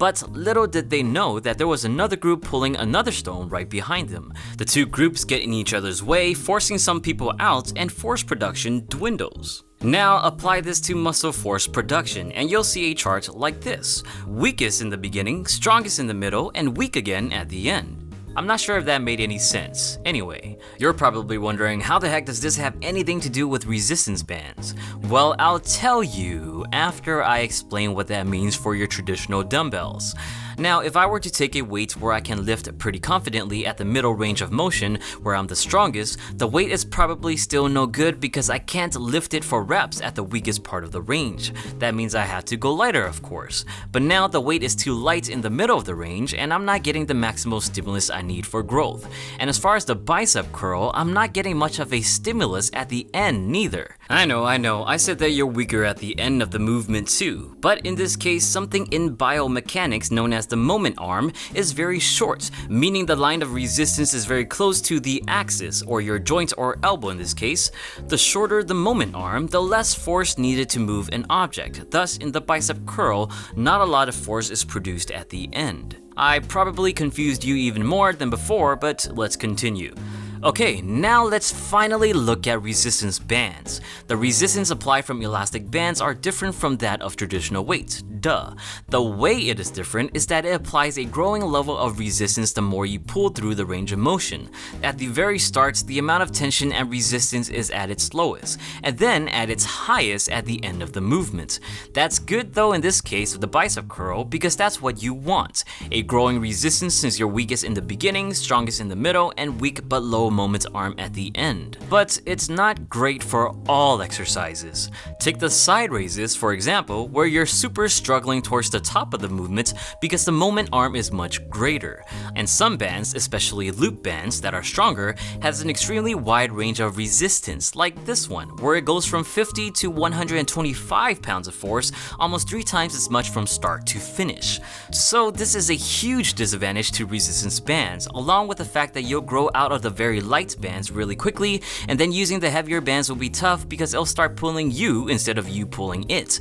But little did they know that there was another group pulling another stone right behind them. The two groups get in each other's way, forcing some people out, and force production dwindles. Now apply this to muscle force production and you'll see a chart like this. Weakest in the beginning, strongest in the middle, and weak again at the end. I'm not sure if that made any sense. Anyway, you're probably wondering how the heck does this have anything to do with resistance bands? Well, I'll tell you after I explain what that means for your traditional dumbbells. Now, if I were to take a weight where I can lift pretty confidently at the middle range of motion, where I'm the strongest, the weight is probably still no good because I can't lift it for reps at the weakest part of the range. That means I have to go lighter, of course. But now the weight is too light in the middle of the range and I'm not getting the maximal stimulus I need for growth. And as far as the bicep curl, I'm not getting much of a stimulus at the end neither. I know, I said that you're weaker at the end of the movement too. But in this case, something in biomechanics known as the moment arm is very short, meaning the line of resistance is very close to the axis, or your joint or elbow in this case. The shorter the moment arm, the less force needed to move an object. Thus, in the bicep curl, not a lot of force is produced at the end. I probably confused you even more than before, but let's continue. Okay, now let's finally look at resistance bands. The resistance applied from elastic bands are different from that of traditional weights. Duh. The way it is different is that it applies a growing level of resistance the more you pull through the range of motion. At the very start, the amount of tension and resistance is at its lowest, and then at its highest at the end of the movement. That's good though in this case with the bicep curl because that's what you want. A growing resistance since you're weakest in the beginning, strongest in the middle, and weak but low moment arm at the end. But it's not great for all exercises. Take the side raises for example, where you're super struggling towards the top of the movement because the moment arm is much greater. And some bands, especially loop bands that are stronger, has an extremely wide range of resistance, like this one, where it goes from 50 to 125 pounds of force, almost 3 times as much from start to finish. So this is a huge disadvantage to resistance bands, along with the fact that you'll grow out of the very light bands really quickly, and then using the heavier bands will be tough because it'll start pulling you instead of you pulling it.